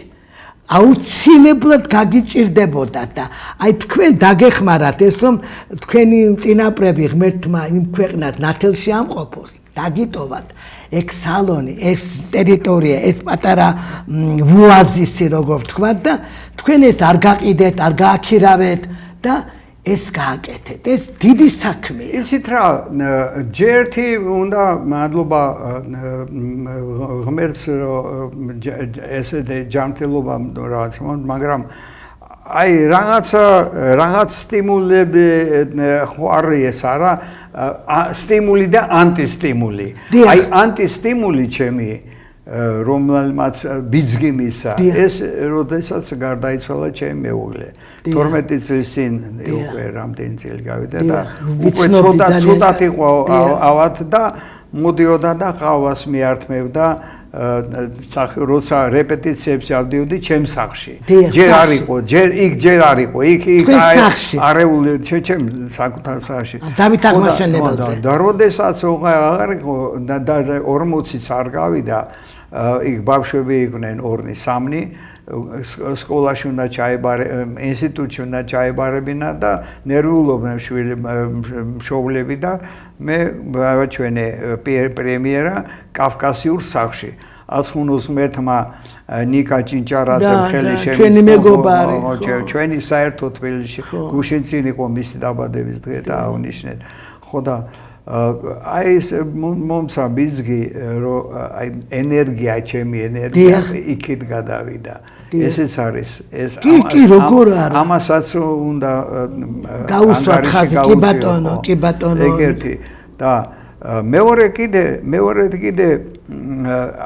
აუცილებლად გაგიჭირდებოდათ და აი თქვენ დაგეხმარათ ეს რომ თქვენი წინაპრები ღმერთმა იმ ქვეყნად ნათელში ამყოფოს, დაგიტოვათ ეგ სალონი, ეს ტერიტორია, ეს პატარა ვუაზისი როგორ ვთქვათ და თქვენ ეს არ გაყიდეთ, არ გააქირავეთ და ეს გააკეთეთ, ეს დიდი საქმეა. იცით რა, ჯერთი უნდა მადლობა ღმერთს ესე ჯანმრთელობა რაღაც, მაგრამ აი რაღაც სტიმულები ხო არის ეს არა, სტიმული და ანტისტიმული. აი ანტისტიმული ჩემი რომელმაც ბიძგი მისა ეს როდესაც გარდაიცვალა ჩემი მეუღლე 12 წლის წინ უკვე რამდენი წელი გავიდა და უკვე ცოტათ იყო ავად და მოდიოდა და ყავას მიართმევდა როცა რეპეტიციებს ავდიოდი ჩემ სახლში ჯერ არ იყო იქ არეული ჩემ საკუთარ სახლში დავით აღმაშენებელზე და როდესაც აღარ იყო და 40-იც არ გავიდა იქ ბავშვები იყვნენ 2-3 სკოლაში უნდა ინსტიტუტში უნდა ჩაებარებინა და ნერვიულობდნენ მშობლები და მე გავაჩვენე პრემიერა კავკასიურ სახლში აცխუნოს მერთმა ნიკა ჭინჭარაძემ ხელი შემიწყო ჩვენი საერთო თბილისში გუშინ წინ იყო მისი დაბადების დღე და აღნიშნეთ ხო და აი ეს მომცა ბიზგი რომ აი ენერგია ჩემი ენერგია იქით გადავიდა ესეც არის ეს კი როგორ არა ამასაც უნდა გაუსვათ ხაზი კი ბატონო ეგერთი და მეორე კიდე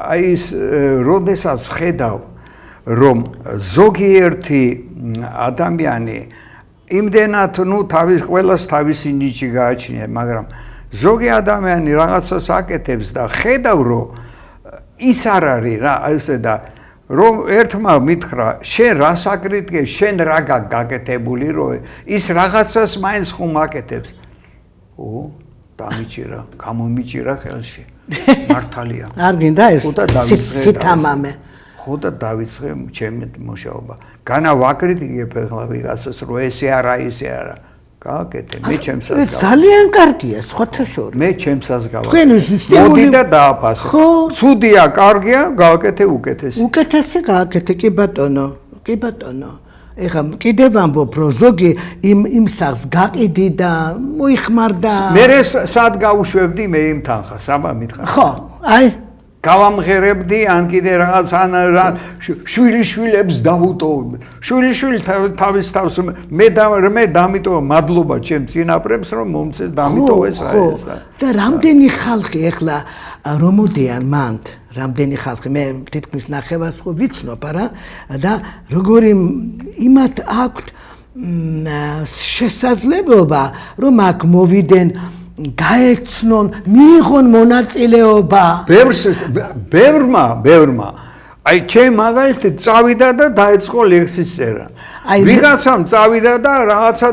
აი ეს როდესაც ხედავ რომ ზოგიერთი ადამიანი იმდენად თავის ყველას თავისი ნიჭი გააჩნია მაგრამ ზოგი ადამიანი რაღაცას აკეთებს და ხედავ რომ ის არ არის რა ესე და რომ ერთმა მითხრა შენ რას აკრიტიკებს შენ რა გაკეთებული რომ ის რაღაცას მაინც ხომ აკეთებს დამიჭირა გამომიჭირა ხელში მართალია არ გინდა ეს სიტამამე ხო და დავიწყე ჩემი მუშაობა განა ვაკრიტიკებ ახლა ვიღაცას რომ ესე არა გააკეთე მე ჩემსაც გავა ძალიან კარგია სხვათა შორის მე ჩემსაც გავა თქვენ მოდი და დააფასე ცუდია კარგია გააკეთე უკეთესი გააკეთე კი ბატონო ეხლა კიდევ ვამბობ რომ ზოგი იმ სახს გაყიდი და მოიხმარდა მე სად გავუშვებდი მე იმ თანხას აბა მითხარ ხო აი გავამღერებდი ან კიდე რაღაც ან შვილიშვილებს დავუტოვებ. შვილიშვილი თავის თავს მე დამიტოვა მადლობა ჩემ წინაპრებს რომ მომწეს დამიტოვეს ეს და რამდენი ხალხი ეხლა რომ მოდიან მანდ რამდენი ხალხი მე თითქმის ნახევარს ხო ვიცნობ არა და როგორი იმათ აქვთ შესაძლებლობა რომ აქ მოვიდნენ გაეცნონ მიიღონ მონაწილეობა ბევრმა აი ჩემ მაგალითად წავიდა და დაიწყო ლექსის წერა ვიღაცამ წავიდა და რაღაცა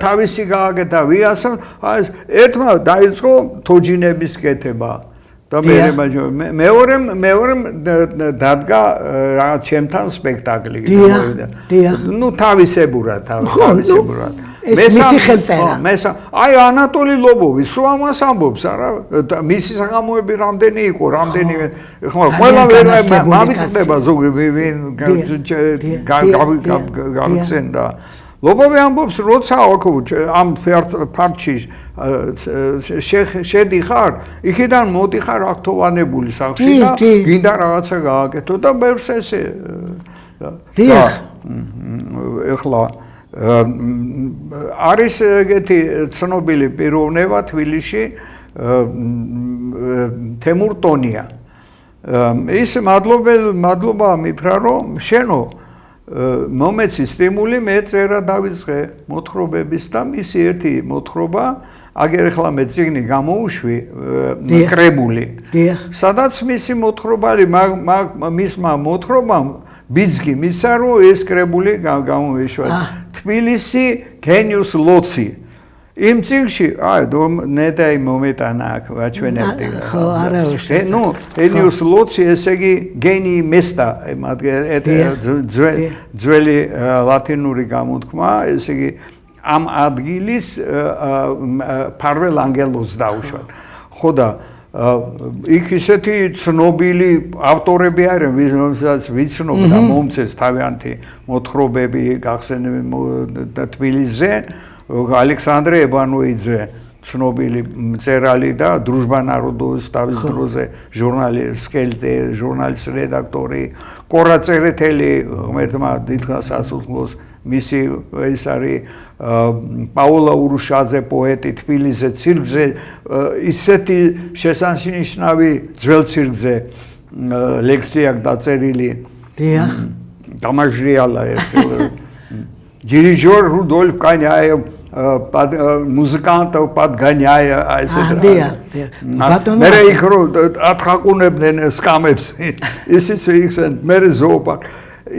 თავისი გააკეთა ვიღაცამ ერთმა დაიწყო თოჯინების კეთება და მეორემ დადგა რაღაც ჩემთან სპექტაკლი ნუ თავისებურად მისი ხელწერა აი ანატოლი ლობოვი სულ ამას ამბობს არა მისი საღამოები რამდენი იყო რამდენი ხმა ყველა მამიწდება ზოგი ვინ გავიხსენდა ლობოვი ამბობს როცა ამ ფარჩი შედიხარ იქიდან მოდიხარ აქტოვანებული სახში და გინდა რაღაცა გააკეთო და ბევრს ესე ეხლა არის ეგეთი ცნობილი პიროვნება თბილისში თემურ ტონია ის მადლობა მითხრა რომ შენო მომეცი სტიმული მე წერა დავიწყე მოთხრობების და მისი ერთი მოთხრობა აგერ ახლა მე წიგნი გამოუშვი კრებული სადაც მისი მოთხრობარი მისმა მოთხრობამ ბიძგი მისცა რომ ეს კრებული გამოეშვა თბილისი გენიუს ლოცი იმ წიგნში ნედაი მომეტანა აქ ვაჩვენებდი ხო არა უშე ნუ გენიუს ლოცი ესე იგი გენიი მესტა ძველი ლათინური გამოთქმა ესე იგი ამ ადგილის ფარველ ანგელოზს დაუშვათ ხო და იქ ისეთი ცნობილი ავტორები არიან ვისაც ვიცნობ და მომწეს თავიანთი მოთხრობები გახსენებენ თბილისზე ალექსანდრე ებანოიძე ცნობილი მწერალი და დრუჟბა ნაროდოვის თავის დროზე ჟურნალის რედაქტორი კორა წერეთელი ღმერთმა დიდხანს ასულთქოს მისი ეს არის პაოლა ურუშაძე პოეტი თბილისზე ცირკზე ისეთი შესანიშნავი ძველ ცირკზე ლექსია დაწერილი დიახ გამაჟრიალა ეს დირიჟორ რუდოლფ კანიაევ მუსიკანტო პადგანიაია მე იქ რო ათხაკუნებდნენ სკამებს ისიც იქცენ მე ზოოპარკ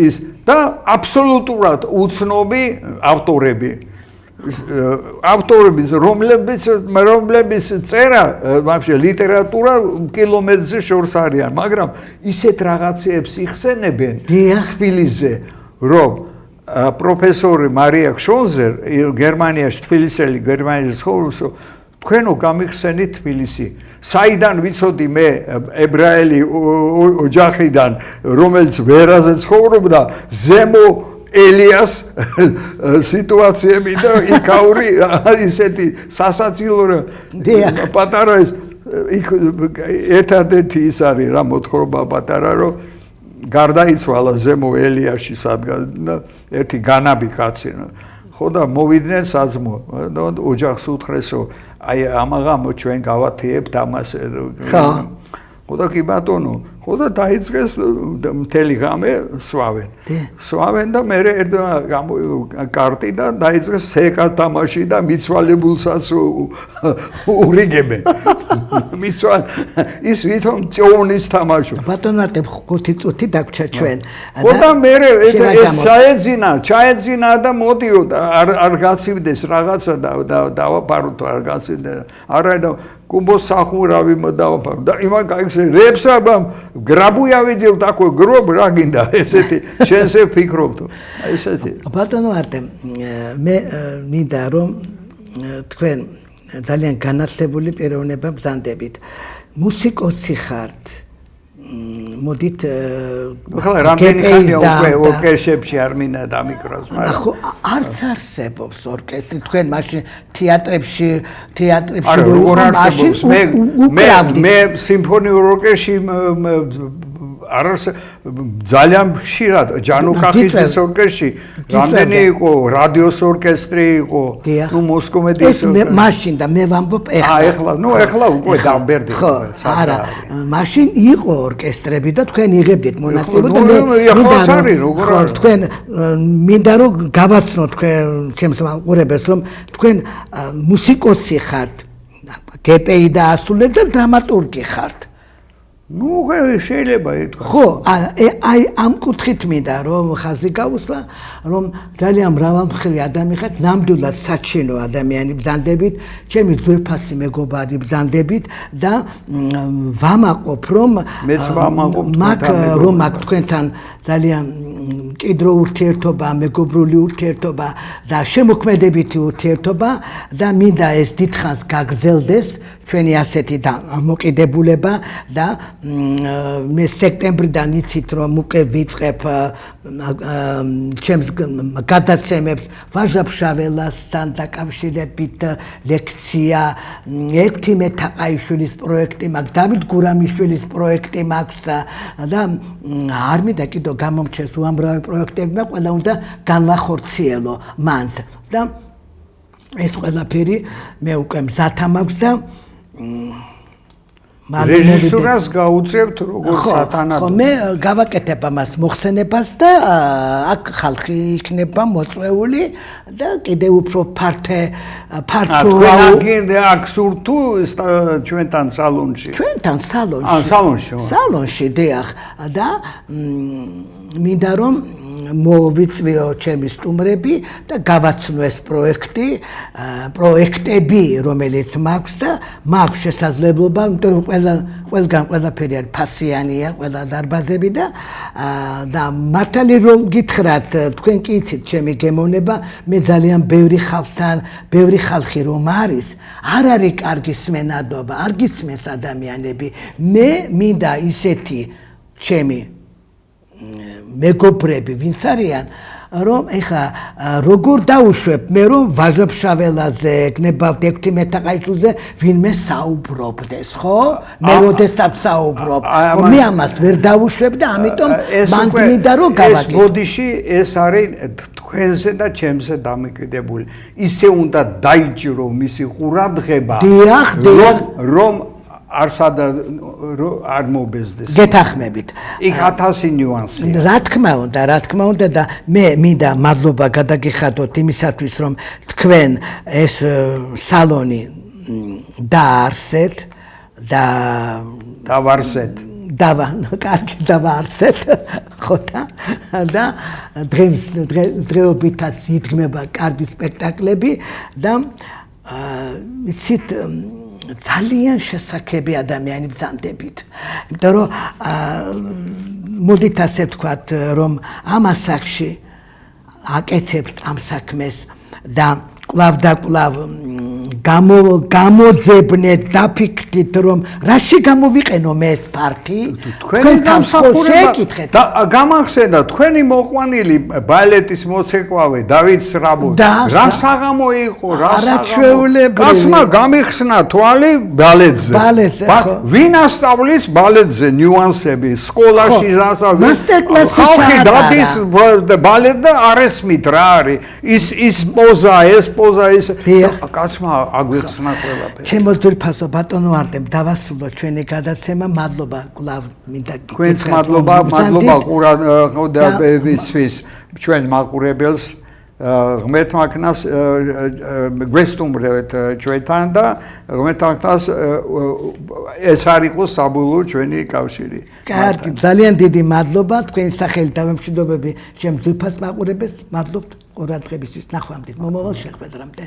ის და აბსოლუტურად უცნობი ავტორები რომლების წერა ვაფშე ლიტერატურა კილომეტრზე შორს არიან მაგრამ ისეთ რაღაცებს იხსენებენ თბილისზე რომ პროფესორი მარია ქშონზერ გერმანიაში თბილისელი გერმანიაში ცხოვრობს თქვენო გამიხსენით თბილისი საიდან ვიცოდი მე ებრაელი ოჯახიდან რომელიც ვერაზე ცხოვრობდა ზემო ელიას სიტუაციები და იქაური ისეთი სასაცილო პატარა ის ერთადერთი ის არის რა მოთხრობა პატარა რომ გარდაიცვალა ზემო ელიაში სადგა და ერთი განაბი კაცი ხო და მოვიდნენ საძმო და ოჯახს უთხრესო აი ამაღამ ჩვენ გავათიებთ ამას ხო და კი ბატონო ხო და დაიწყეს მთელი ღამე სვავენ და მე ერთმა კარტი და დაიწყეს სეკა თამაში და მიცვალებულსაც ურიგებენ მიცვალ ის ვითომ წოვნის თამაშო ბატონო 5 წუთი დაგვრჩა ჩვენ ხო და მე ეს ჩაეძინა და მოდიო არ გაცივდეს რაღაცა და დავაპაროთ არ გაცივდა არა და კუბოს სახურავი დავაფარო და იმან გაიქცე რეპსაბამ გრაბუია ვიდიო თქო გრობ რა გინდა ესეთი შენზე ფიქრობთ აი ესეთი ბატონო არტემ მე მინდა რომ თქვენ ძალიან განათლებული პიროვნება ბრძანდებით მუსიკოსი ხართ მოდით ხლა რამდენი ხანია უკვე ორკესტრებში არ მინდა დამიკროს მაგრამ ხო არც არსებობს ორკესტრი თქვენ მაშინ თეატრებში არა როგორ არსებობს მე სიმფონიურ ორკესტრში არის ძალიან ხშირად ჯანუკახიძის ორკესტრში რამდენი იყო რადიოს ორკესტრი იყო ნუ მოსკომედის ეს მაშინ და მე ვამბობ ეხლა უკვე დამბერდი ხო არა მაშინ იყო ორკესტრები და თქვენ იღებდით მონაწილეობა და მე თქვენ მინდა რომ გავაცნო თქვენ ჩემს მაყურებელს რომ თქვენ მუსიკოსი ხართ გპი და ასრულებთ და დრამატურგი ხართ ნუ შეიძლება ეთქვა ხო აი ამ კუთხით მინდა რომ ხაზი გავუსვა რომ ძალიან მრავალმხრივი ადამიანი ხართ ნამდვილად საჩინო ადამიანი ბრძანდებით ჩემი ძვირფასი მეგობარი ბრძანდებით და ვამაყობ რომ მეც ვამაყობ რომ აქ თქვენთან ძალიან მჭიდრო ურთიერთობა მეგობრული ურთიერთობა და შემოქმედებითი ურთიერთობა და მინდა ეს დიდხანს გაგრძელდეს ჩვენი ასეთი დამოკიდებულება და მე სექტემბრიდან იცით რომ უკვე ვიწყებ ჩემს გადაცემებს ვაჟა-ფშაველასთან დაკავშირებით ლექცია ექვთიმე თაყაიშვილის პროექტი მაქვს დავით გურამიშვილის პროექტი მაქვს და არ მინდა კიდევ გამომჩეს უამრავი პროექტები მაქვს ყველა უნდა განვახორციელო მანდ და ეს ყველაფერი მე უკვე მზათა მაქვს და რეჟისურას გაუწევთ როგორც სათანადო ხო მე გავაკეთებ ამას მოხსენებას და აქ ხალხი იქნება მოწვეული და კიდევ უფრო ფართო აქ სურთუ ჩვენთან სალონში სალონში დიახ და მინდა რომ მოვიწვიო ჩემი სტუმრები და გავაცნო ეს პროექტები რომელიც მაქვს და მაქვს შესაძლებლობა იმიტომ რომ ყველაფერი არის ფასიანია ყველა დარბაზები და მართალი რომ გითხრათ თქვენ კი იცით ჩემი გემოვნება მე ძალიან ბევრი ხალხი რომ არის არ არის კარგი სმენადობა არ გისმენს ადამიანები მე მინდა ისეთი ჩემი მეგობრები ვინც არიან რომ ეხა როგორ დაუშვებ მე რომ ვაჟა-ფშაველაძე გნებავთ ექვთიმე თაყაიშვილზე ვინმე საუბრობდეს ხო მე როდესაც საუბრობ მე ამას ვერ დაუშვებ და ამიტომ მან მინდა რომ გავაკეთო ეს ბოდიში ეს არის თქვენზე და ჩემზე დამოკიდებული ისე უნდა დაიჭირო მისი ყურადღება რომ არ მობეზდეს. გეთახმებით. იქ 1000 ნიუანსია. რა თქმა უნდა და მე მინდა მადლობა გადაგიხადოთ იმისათვის რომ თქვენ ეს სალონი დაარსეთ და დავარსეთ. კარგი დავარსეთ ხო და დღეობითაც იდგმება კარგი სპექტაკლები და იცით ძალიან შესაძლებელი ადამიანი ბრძანდებით. იმიტომ რომ მოდით ასე ვთქვათ, რომ ამ ასაკში აკეთებთ ამ საქმეს და კვლავ და კვლავ გამოძებნეთ, დაფიქრდით, რომ რაში გამოვიყენო მე ეს ფარქი? თქვენ დამსახურება და გამახსენდა თქვენი მოყვანილი ბალეტის მოცეკვავე დავით სრაბო. რა საღამო იყო, რა არაჩვეულებრივი. კაცმა გამიხსნა თვალი ბალეტზე. ვინ ასწავლის ბალეტზე ნიუანსები? სკოლაში მასტერკლასი ხალხი დადის ბალეტ და არ ესმით რა არის. ის პოზა, ეს პოზა ის კაცმა აგვიხსნა ყველაფერი. ჩემო ძვირფასო ბატონო არტემ დავასრულო ჩვენი გადაცემა. მადლობა კვლავ მინდა თქვენს მადლობა ყურადღებისთვის ჩვენ მაყურებელს ღმერთმა ქნას გვესტუმრეთ ჩვენთან და ღმერთმა ქნას ეს არ იყოს საბოლოო ჩვენი კავშირი. კარგი, ძალიან დიდი მადლობა თქვენი სახელით და მემშვიდობები ჩემ ძვირფას მაყურებელს. მადლობთ ყურადღებისთვის. ნახვამდის მომავალ შეხვედრამდე.